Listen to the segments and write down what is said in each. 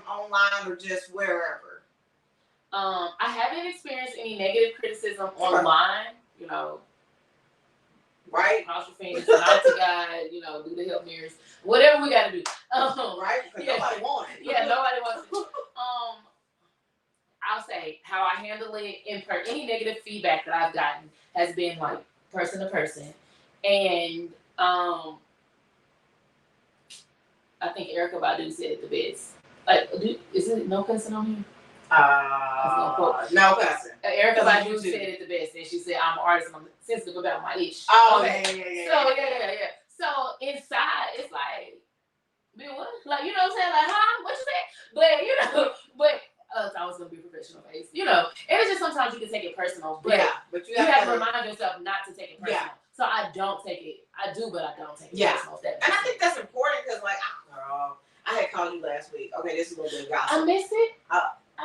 criticism online or just wherever? I haven't experienced any negative criticism online. You know, right? Cross your fingers, not to God. You know, do the help mirrors, whatever we got to do. Right? Because nobody wants it. Yeah, nobody wants it. I'll say how I handle it any negative feedback that I've gotten has been like person to person, and I think Erica Badu said it the best. Like, is it no cussing on here? No cussing. Erica Badu said it the best, and she said, "I'm an artist and I'm sensitive about my ish." Oh, okay. Yeah. So inside, it's like, man, what? Like, you know what I'm saying? Like, huh? What you say? But it's always gonna be a professional face, you know. And it's just sometimes you can take it personal, but you have to remind yourself not to take it personal. Yeah. So I don't take it. I do, but I don't take it personal. And I think that's important because, like, girl, I had called you last week. Okay, this is a little bit of gossip. I missed it.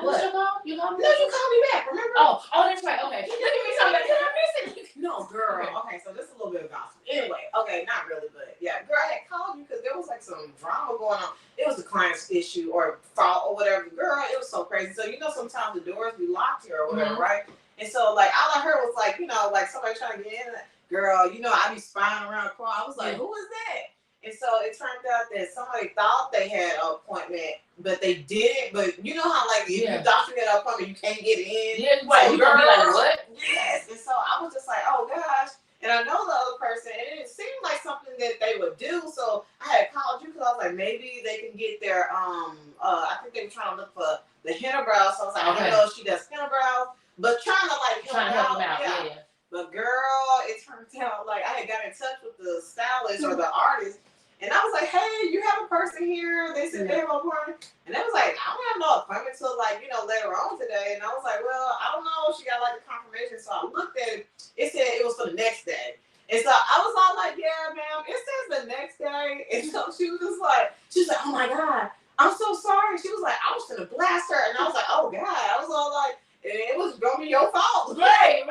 What? You called me? No, you called me back. Remember? Oh, that's right. Okay. Look at me talking about. Did I miss it? No, girl. Okay, so this is a little bit of gossip. Anyway, okay, not really, but yeah, girl, I had called you because there was like some drama going on. It was the client's issue or fault or whatever. Girl, it was so crazy. So you know, sometimes the doors be locked here or whatever, right? And so like all I heard was like, you know, like somebody trying to get in. Girl, you know, I be spying around the corner. I was like, who is that? And so it turned out that somebody thought they had an appointment, but they didn't. But you know how, like, if you thought you had an appointment, you can't get in. Yeah, right. You're going to be like, what? Yes. And so I was just like, oh, gosh. And I know the other person, and it seemed like something that they would do. So I had called you because I was like, maybe they can get their, I think they were trying to look for the henna brows. So I was like, I don't know if she does henna brows, but trying to, like, help them out. Yeah. But, girl, it turned out, like, I had got in touch with the stylist or the artist. And I was like, hey, you have a person here. They said they have an appointment. And they was like, I don't have no appointment till, like, you know, later on today. And I was like, well, I don't know. She got, like, a confirmation. So I looked at it. It said it was for the next day. And so I was all like, yeah, ma'am, it says the next day. And so she was like, oh, my God, I'm so sorry. She was like, I was going to blast her. And I was like, oh, God. I was all like, it was going to be your fault. Right.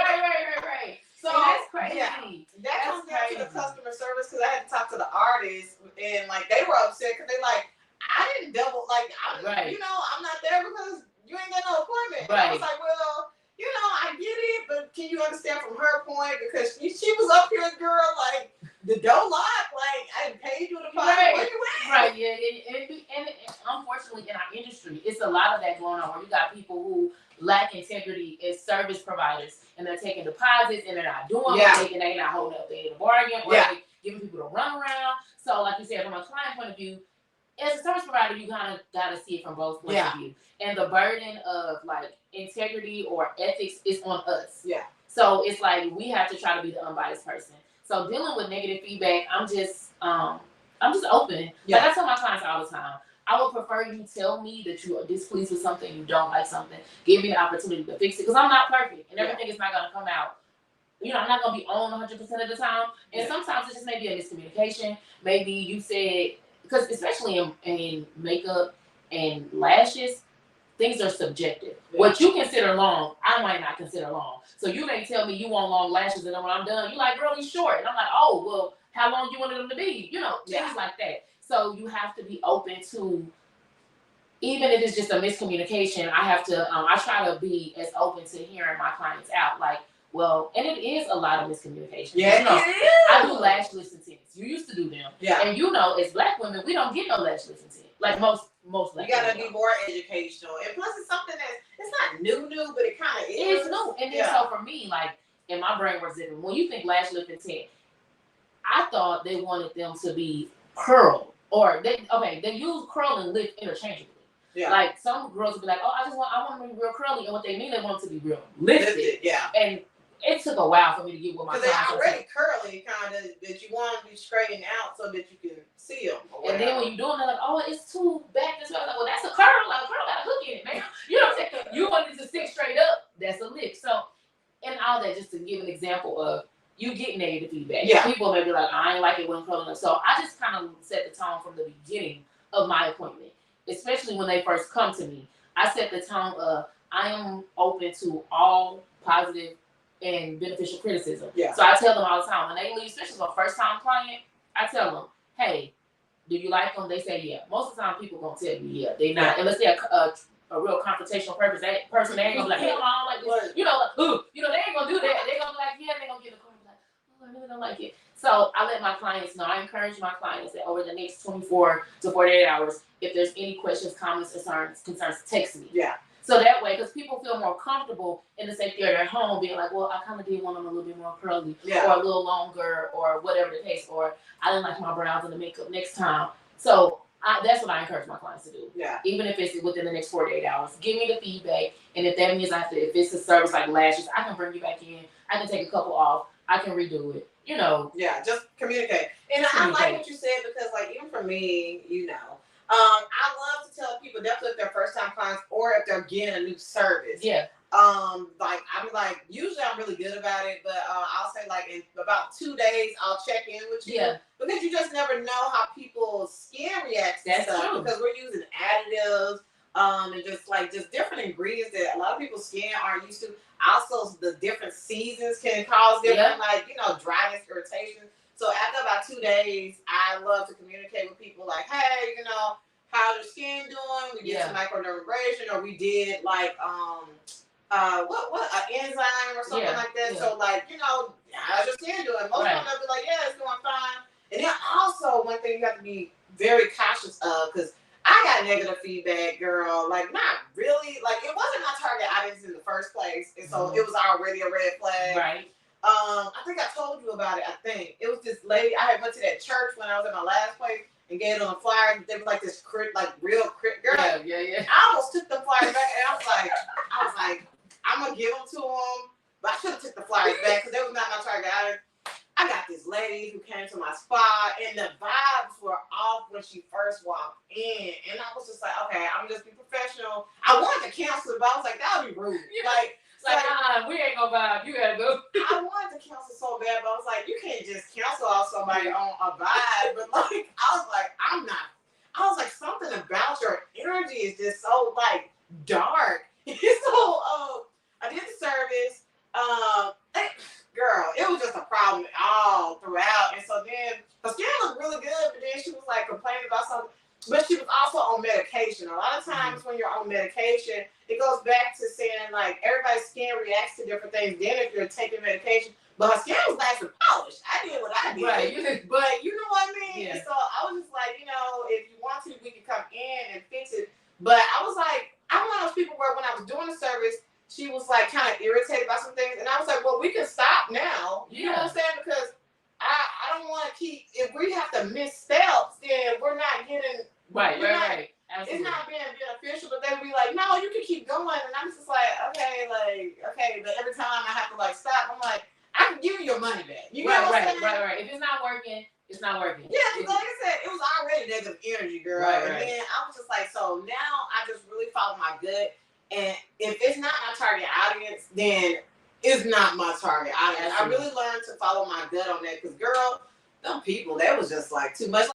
So that's crazy. Yeah, that comes down to the customer service because I had to talk to the artists and like they were upset because they like I didn't double like you know I'm not there because you ain't got no appointment. Right. And I was like, well, you know I get it, but can you understand from her point because she was up here, girl, like the door locked, like I paid you to buy. Where you at? Right. Yeah. And unfortunately in our industry, it's a lot of that going on where you got people who lack integrity as service providers and they're taking deposits and they're not doing what they're not holding up the end of the bargain or they're giving people to run around. So like you said, from a client point of view, as a service provider, you kind of got to see it from both points of view. And the burden of like integrity or ethics is on us. Yeah. So it's like we have to try to be the unbiased person. So dealing with negative feedback, I'm just open. Yeah. Like I tell my clients all the time, I would prefer you tell me that you are displeased with something, you don't like something. Give me the opportunity to fix it because I'm not perfect and everything is not going to come out. You know, I'm not going to be on 100% of the time. And sometimes it just may be a miscommunication. Maybe you said, because especially in makeup and lashes, things are subjective. Yeah. What you consider long, I might not consider long. So you may tell me you want long lashes and then when I'm done, you're like, girl, he's short. And I'm like, oh, well, how long you wanted them to be? You know, things like that. So you have to be open to, even if it's just a miscommunication, I have to, I try to be as open to hearing my clients out. Like, well, and it is a lot of miscommunication. Yeah, you know, I do lash lift and tints. You used to do them. Yeah. And you know, as Black women, we don't get no lash lift and tint. Like most Black women. You gotta be more educational. And plus it's something it's not new, but it kind of is. It's new. And then so for me, like, in my brain works different. When you think lash lift and tint, I thought they wanted them to be curled. Or they use curl and lift interchangeably. Yeah. Like some girls will be like, oh, I want them to be real curly, and what they mean they want them to be real lifted. Yeah. And it took a while for me to get with my clients. Because they're already curly, kind of that you want them to be straightened out so that you can see them. And then when you're doing it, like, oh, it's too back this way. I'm like, well, that's a curl. Like a curl got a hook in it, man. You know what I'm saying? You want it to stick straight up. That's a lift. So, and all that just to give an example of. You get negative feedback. Yeah. People may be like, I ain't like it when curling up. So I just kind of set the tone from the beginning of my appointment, especially when they first come to me. I set the tone of, I am open to all positive and beneficial criticism. Yeah. So I tell them all the time, when they leave, especially for a first-time client, I tell them, hey, Do you like them? They say yeah. Most of the time, people gonna tell you yeah. They not unless they're a real confrontational person. They ain't gonna be like, hey, I don't like this. You know, they ain't gonna do that. They gonna be like, yeah. They gonna get in the corner and be like, oh, I really don't like it. So I let my clients know. I encourage my clients that over the next 24 to 48 hours, if there's any questions, comments, concerns, text me. Yeah. So that way, because people feel more comfortable in the safety of their home, being like, well, I kind of did want them a little bit more curly, or a little longer, or whatever the case, or I didn't like my brows and the makeup next time. So that's what I encourage my clients to do. Yeah. Even if it's within the next 48 hours, give me the feedback, and if that means if it's a service like lashes, I can bring you back in. I can take a couple off. I can redo it. You know. Yeah, just communicate. And I like what you said because, like, even for me, you know. I love to tell people, definitely if they're first time clients or if they're getting a new service. Yeah. Like I'm like, usually I'm really good about it, but I'll say like in about 2 days I'll check in with you. Yeah. Because you just never know how people's skin reacts to stuff. True. Because we're using additives, and just different ingredients that a lot of people's skin aren't used to. Also, the different seasons can cause different dryness, irritation. So after about 2 days, I love to communicate with people like, hey, how's your skin doing? We did some microdermabrasion, or we did like an enzyme or something like that. Yeah. So like, how's your skin doing? Most of them they'll be like, yeah, it's doing fine. And then also one thing you have to be very cautious of, because I got negative feedback, girl. Like, not really. Like, it wasn't my target audience in the first place, and so it was already a red flag. Right. I think I told you about it. I think it was this lady. I had went to that church when I was at my last place and gave them a flyer. They were like this real crit girl. Yeah. I almost took the flyers back, and I was like, I'm gonna give them to them, but I should have took the flyers back because they was not my target audience. I got this lady who came to my spa, and the vibes were off when she first walked in, and I was just like, okay, I'm just be professional. I wanted to cancel it, but I was like, that would be rude. We ain't gonna vibe. You gotta go. I wanted to cancel so bad, but I was like, you can't just cancel off somebody on a vibe. But like, I was like, something about your energy is just so like dark. So I did the service. Girl, it was just a problem all throughout. And so then her skin looked really good, but then she was like complaining about something. But she was also on medication. A lot of times when you're on medication, it goes back to saying like everybody's skin reacts to different things. Then if you're taking medication, but her skin was nice and polished. I did what I did. Right. But you know what I mean? Yeah. And so I was just like, if you want to, we can come in and fix it. But I was like, I'm one of those people where when I was doing the service, she was like kind of irritated by some things. And I was like, well, we can stop now. You know what I'm saying? Because I don't want to keep, if we have to miss steps, then we're not getting, right. Absolutely. It's not being beneficial, but they'd be like, no, you can keep going. And I'm just like, okay, but every time I have to like stop, I'm like, I can give you your money back. You know what I'm saying? Right. If it's not working, it's not working. Yeah, because like I said, it was already negative energy, girl. Right. And then I was just like, so now I just really follow my gut. And if it's not my target audience, then it's not my target audience. I really learned to follow my gut on that because, girl, them people, that was just like too much.